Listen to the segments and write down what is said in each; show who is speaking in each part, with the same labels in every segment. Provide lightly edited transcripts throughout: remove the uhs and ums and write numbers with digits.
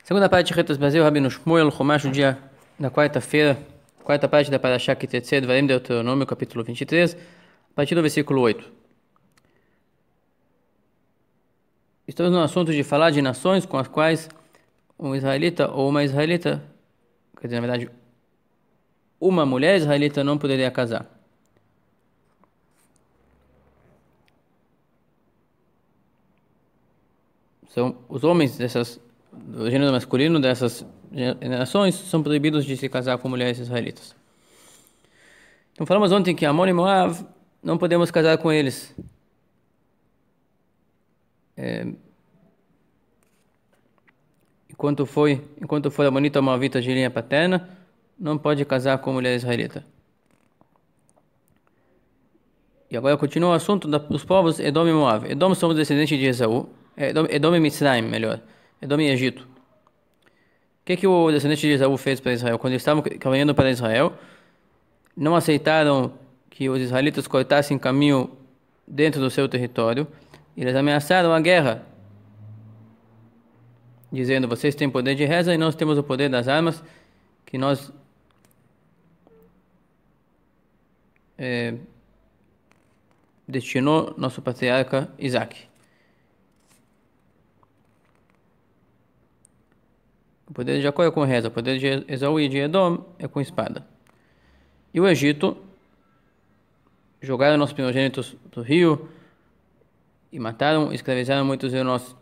Speaker 1: Segunda parte de Retas Brasil, Rabino Shmuel, Chumash, o dia da quarta-feira, quarta parte da Parashá Ki-Tetzei, Dvarim, Deuteronômio, capítulo 23, a partir do versículo 8. Estamos no assunto de falar de nações com as quais um israelita ou uma israelita, quer dizer, na verdade, uma mulher israelita não poderia casar. São os homens do gênero masculino dessas nações são proibidos de se casar com mulheres israelitas. Então falamos ontem que Amon e Moav não podemos casar com eles. Enquanto for amonita ou moavita de linha paterna, não pode casar com mulher israelita. E agora continua o assunto dos povos Edom e Moav. Edom somos descendentes de Esaú. Edom e Mitzrayim, melhor. Edom e Egito. O que o descendente de Esaú fez para Israel? Quando eles estavam caminhando para Israel, não aceitaram que os israelitas cortassem caminho dentro do seu território. Eles ameaçaram a guerra, dizendo: vocês têm poder de reza e nós temos o poder das armas que nós destinou nosso patriarca Isaac. O poder de Jacó é com reza, o poder de Esaú e de Edom é com espada. E o Egito jogaram nossos primogênitos do rio e mataram, escravizaram muitos de nós.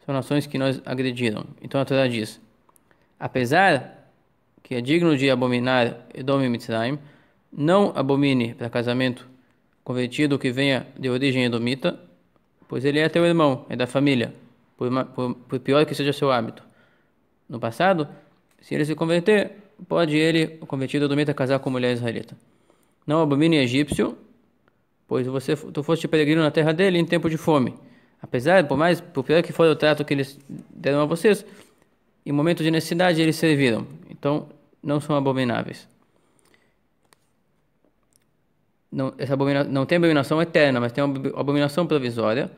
Speaker 1: São nações que nós agrediram. Então a Torá diz: apesar que é digno de abominar Edom e Mitzrayim, não abomine para casamento convertido que venha de origem edomita, pois ele é teu irmão, é da família, por pior que seja seu hábito. No passado, se ele se converter, pode ele, o convertido edomita, casar com mulher israelita. Não abomine egípcio, pois tu foste peregrino na terra dele em tempo de fome. Apesar, por pior que for o trato que eles deram a vocês, em momento de necessidade eles serviram. Então, não são abomináveis. Não tem abominação eterna, mas tem uma abominação provisória.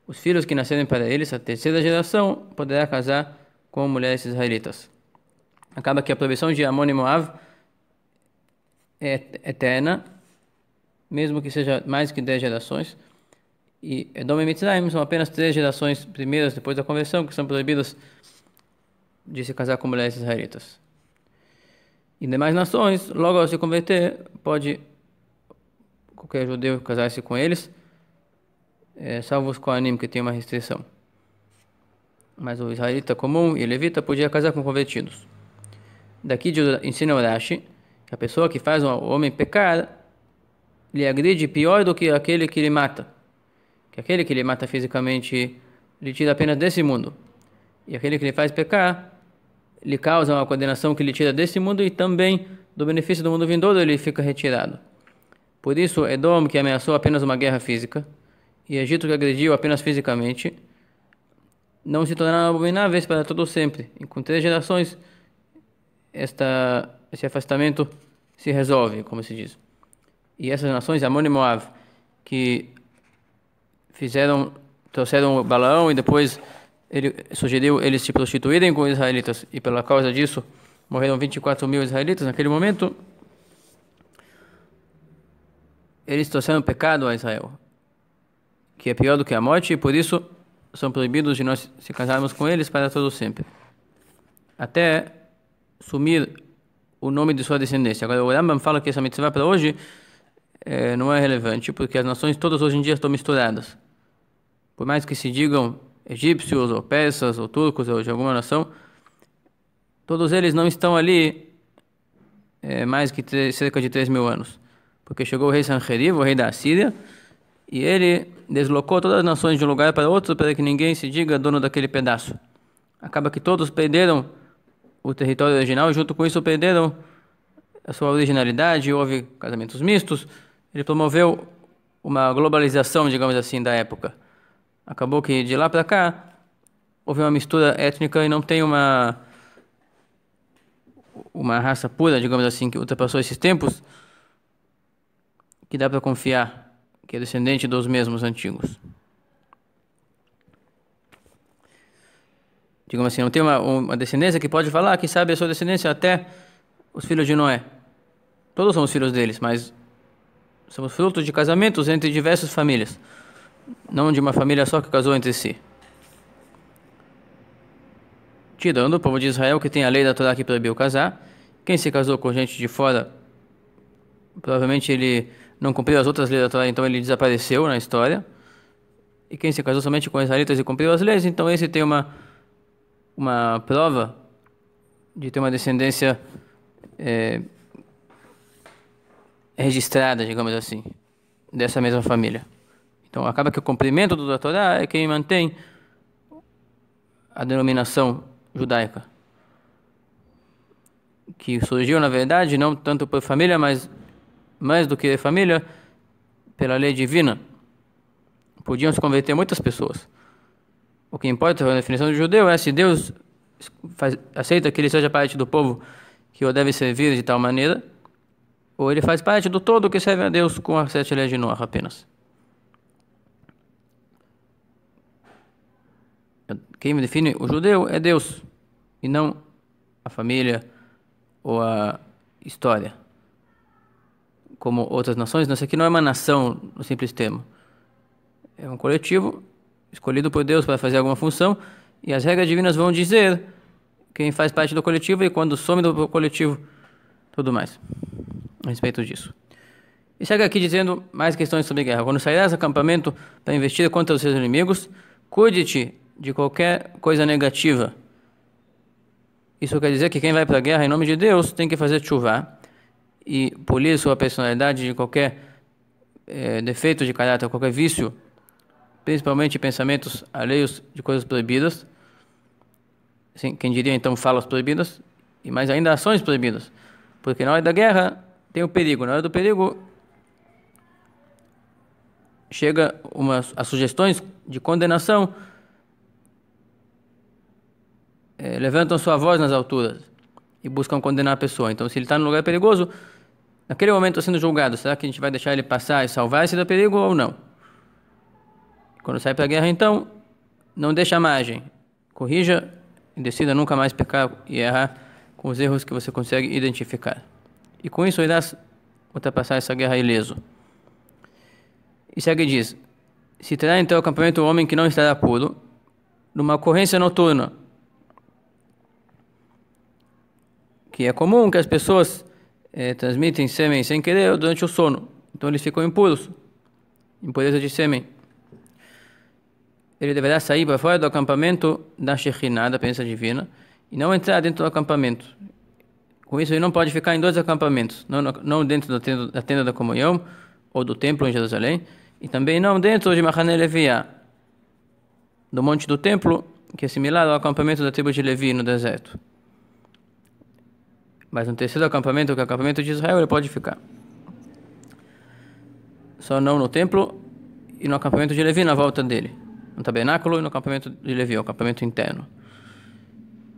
Speaker 1: Os filhos que nascerem para eles, a terceira geração, poderá casar com mulheres israelitas. Acaba que a proibição de Amon e Moav é eterna, mesmo que seja mais que 10 gerações. E Edom e Mitzrayim são apenas 3 gerações primeiras depois da conversão que são proibidas de se casar com mulheres israelitas. E demais nações, logo ao se converter, pode qualquer judeu casar-se com eles, salvo os Kohanim, que tem uma restrição. Mas o israelita comum e o levita podia casar com convertidos. Daqui ensina o Rashi que a pessoa que faz o homem pecar lhe agride pior do que aquele que lhe mata. Que aquele que lhe mata fisicamente lhe tira apenas desse mundo. E aquele que lhe faz pecar lhe causa uma condenação que lhe tira desse mundo e também do benefício do mundo vindouro ele fica retirado. Por isso, Edom, que ameaçou apenas uma guerra física, e Egito, que agrediu apenas fisicamente, não se tornaram abomináveis para todo sempre. E com 3 gerações, esse afastamento se resolve, como se diz. E essas nações, Amon e Moav, que trouxeram Balaão e depois ele sugeriu eles se prostituírem com os israelitas, e pela causa disso morreram 24 mil israelitas naquele momento, eles trouxeram pecado a Israel, que é pior do que a morte, e por isso são proibidos de nós se casarmos com eles para todo sempre, até sumir o nome de sua descendência. Agora o Rambam fala que essa mitzvah para hoje não é relevante, porque as nações todas hoje em dia estão misturadas. Por mais que se digam egípcios, ou persas, ou turcos, ou de alguma nação, todos eles não estão ali mais que cerca de 3.000 anos. Porque chegou o rei Sanherib, o rei da Assíria, e ele deslocou todas as nações de um lugar para outro para que ninguém se diga dono daquele pedaço. Acaba que todos perderam o território original e junto com isso perderam a sua originalidade, houve casamentos mistos. Ele promoveu uma globalização, digamos assim, da época. Acabou que de lá para cá houve uma mistura étnica e não tem uma raça pura, digamos assim, que ultrapassou esses tempos, que dá para confiar que é descendente dos mesmos antigos. digamos assim, não tem uma descendência que pode falar que sabe a sua descendência até os filhos de Noé. Todos somos filhos deles, mas somos frutos de casamentos entre diversas famílias, não de uma família só que casou entre si. Tirando o povo de Israel, que tem a lei da Torá que proibiu casar. Quem se casou com gente de fora, provavelmente ele não cumpriu as outras leis da Torá, então ele desapareceu na história. E quem se casou somente com israelitas e cumpriu as leis, então esse tem uma prova de ter uma descendência registrada, digamos assim, dessa mesma família. Então acaba que o cumprimento da Torá é quem mantém a denominação judaica, que surgiu, na verdade, não tanto por família, mas mais do que família, pela lei divina. Podiam se converter muitas pessoas. O que importa, a definição do judeu é se Deus aceita que ele seja parte do povo que o deve servir de tal maneira, ou ele faz parte do todo que serve a Deus com as 7 leis de Noah apenas. Quem define o judeu é Deus, e não a família ou a história. Como outras nações, isso aqui não é uma nação no simples termo. É um coletivo escolhido por Deus para fazer alguma função, e as regras divinas vão dizer quem faz parte do coletivo e quando some do coletivo, tudo mais a respeito disso. E segue aqui dizendo mais questões sobre guerra. Quando sairás do acampamento para investir contra os seus inimigos, cuide-te de qualquer coisa negativa. Isso quer dizer que quem vai para a guerra em nome de Deus tem que fazer chuvá e polir sua personalidade de qualquer defeito de caráter, qualquer vício, principalmente pensamentos alheios de coisas proibidas. Assim, quem diria então falas proibidas, e mais ainda ações proibidas. Porque na hora da guerra tem o perigo. Na hora do perigo chega as sugestões de condenação, levantam sua voz nas alturas e buscam condenar a pessoa. Então, se ele está num lugar perigoso, naquele momento sendo julgado, será que a gente vai deixar ele passar e salvar-se do perigo ou não? Quando sai para a guerra, então, não deixa margem. Corrija e decida nunca mais pecar e errar com os erros que você consegue identificar. E com isso irás ultrapassar essa guerra ileso. E segue e diz: se terá em teu acampamento um homem que não estará puro, numa ocorrência noturna, que é comum que as pessoas transmitem sêmen sem querer durante o sono. Então eles ficam impuros, impureza de sêmen. Ele deverá sair para fora do acampamento da Shekhinah, da presença divina, e não entrar dentro do acampamento. Com isso, ele não pode ficar em 2 acampamentos, não dentro da tenda da comunhão, ou do templo em Jerusalém, e também não dentro de Machane Leviá, do monte do templo, que é similar ao acampamento da tribo de Levi no deserto. Mas no 3º acampamento, que é o acampamento de Israel, ele pode ficar. Só não no templo e no acampamento de Levi na volta dele. No tabernáculo e no acampamento de Levi, o acampamento interno.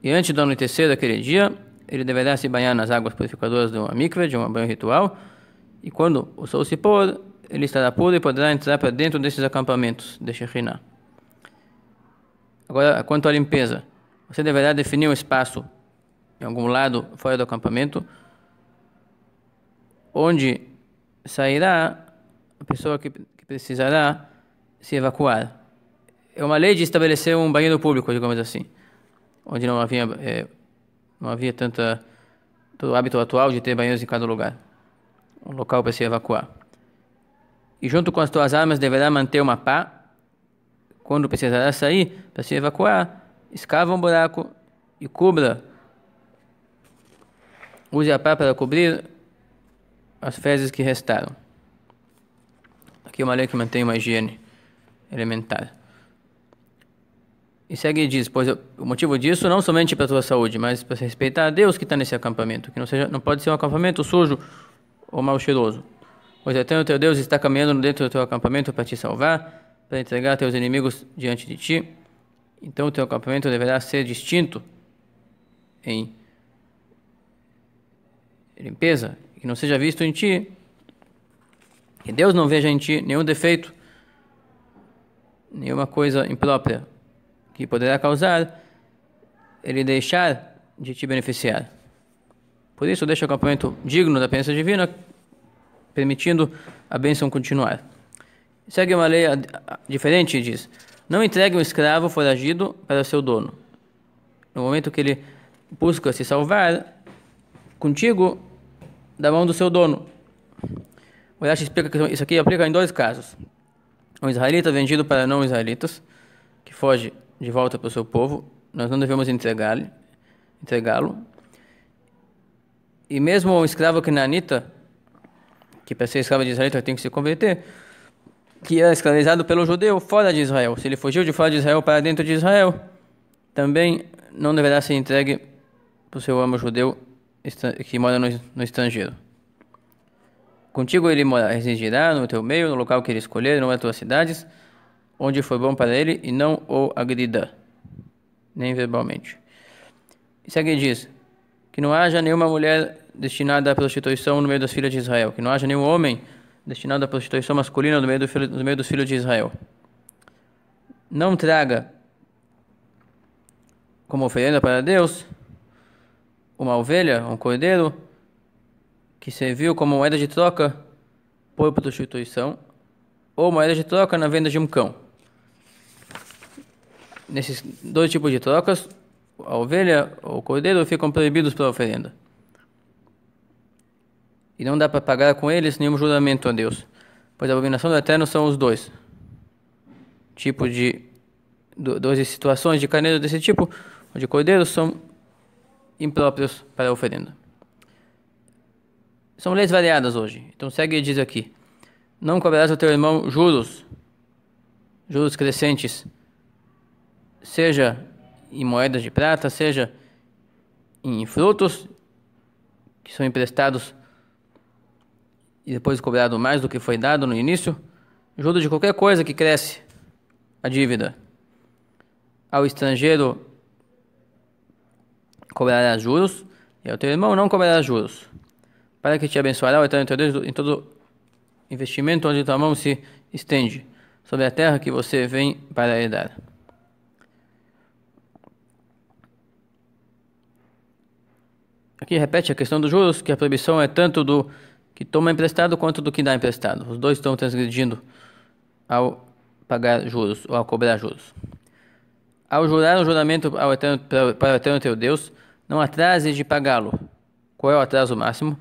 Speaker 1: E antes do anoitecer daquele dia, ele deverá se banhar nas águas purificadoras de uma mikveh, de um banho ritual. E quando o sol se pôr, ele estará puro e poderá entrar para dentro desses acampamentos de Shekhinah. Agora, quanto à limpeza, você deverá definir um espaço em algum lado fora do acampamento, onde sairá a pessoa que precisará se evacuar. É uma lei de estabelecer um banheiro público, digamos assim, onde não havia todo o hábito atual de ter banheiros em cada lugar, um local para se evacuar. E junto com as tuas armas deverá manter uma pá. Quando precisará sair para se evacuar, escava um buraco e cubra. Use a pá para cobrir as fezes que restaram. Aqui é uma lei que mantém uma higiene elementar. E segue e diz: pois o motivo disso não somente para a tua saúde, mas para respeitar a Deus que está nesse acampamento, que não pode ser um acampamento sujo ou mal cheiroso. Pois até o teu Deus está caminhando dentro do teu acampamento para te salvar, para entregar teus inimigos diante de ti. Então o teu acampamento deverá ser distinto em limpeza, que não seja visto em ti, que Deus não veja em ti nenhum defeito, nenhuma coisa imprópria que poderá causar ele deixar de te beneficiar. Por isso, deixa o acampamento digno da presença divina, permitindo a bênção continuar. Segue uma lei diferente e diz: não entregue um escravo foragido para seu dono. No momento que ele busca se salvar, contigo, da mão do seu dono. O Urashi explica que isso aqui aplica em dois casos. Um israelita vendido para não israelitas, que foge de volta para o seu povo, nós não devemos entregá-lo. E mesmo um escravo cananita, que para ser escravo de israelita tem que se converter, que é escravizado pelo judeu fora de Israel. Se ele fugiu de fora de Israel para dentro de Israel, também não deverá ser entregue para o seu amo judeu que mora no estrangeiro. Contigo ele residirá no teu meio, no local que ele escolher, não é tuas cidades, onde for bom para ele, e não o agrida, nem verbalmente. E segue e diz: que não haja nenhuma mulher destinada à prostituição no meio das filhas de Israel, que não haja nenhum homem destinado à prostituição masculina no meio dos filhos de Israel. Não traga como oferenda para Deus uma ovelha, um cordeiro, que serviu como moeda de troca por prostituição, ou moeda de troca na venda de um cão. Nesses dois tipos de trocas, a ovelha ou o cordeiro ficam proibidos pela oferenda. E não dá para pagar com eles nenhum juramento a Deus, pois a abominação do Eterno são os dois tipos duas situações de carneiro desse tipo, ou de cordeiro, são impróprios para a oferenda. São leis variadas hoje. Então segue e diz aqui: não cobrarás ao teu irmão juros crescentes, seja em moedas de prata, seja em frutos que são emprestados e depois cobrado mais do que foi dado no início, juros de qualquer coisa que cresce a dívida. Ao estrangeiro cobrarás juros, e ao teu irmão não cobrarás juros, para que te abençoará o Eterno teu Deus em todo investimento onde tua mão se estende, sobre a terra que você vem para herdar. Aqui repete a questão dos juros, que a proibição é tanto do que toma emprestado quanto do que dá emprestado. Os dois estão transgredindo ao pagar juros ou ao cobrar juros. Ao jurar um juramento para o Eterno teu Deus, não atrase de pagá-lo. Qual é o atraso máximo?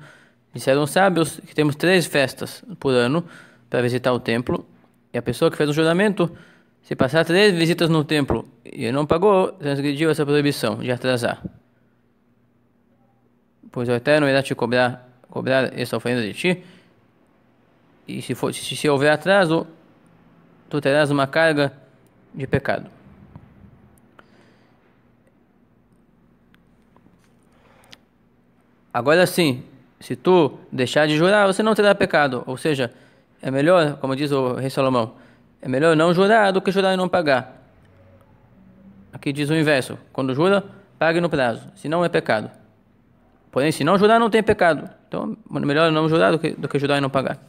Speaker 1: Disseram os sábios que temos 3 festas por ano para visitar o templo, e a pessoa que fez o juramento, se passar 3 visitas no templo e ele não pagou, transgrediu essa proibição de atrasar. Pois o Eterno irá te cobrar essa oferenda de ti, e se houver atraso, tu terás uma carga de pecado. Agora sim, se tu deixar de jurar, você não terá pecado. Ou seja, é melhor, como diz o rei Salomão, é melhor não jurar do que jurar e não pagar. Aqui diz o inverso: quando jura, pague no prazo, senão é pecado. Porém, se não jurar, não tem pecado. Então, é melhor não jurar do que jurar e não pagar.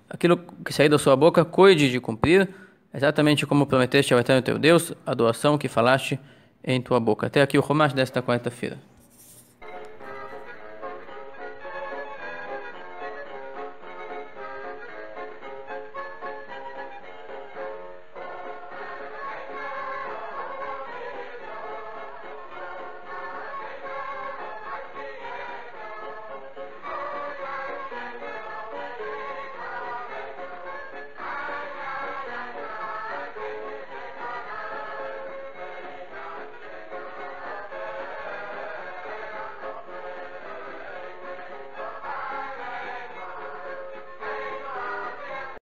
Speaker 1: Aquilo que sair da sua boca, cuide de cumprir, exatamente como prometeste ao Eterno teu Deus, a doação que falaste em tua boca. Até aqui o Romash desta quarta-feira.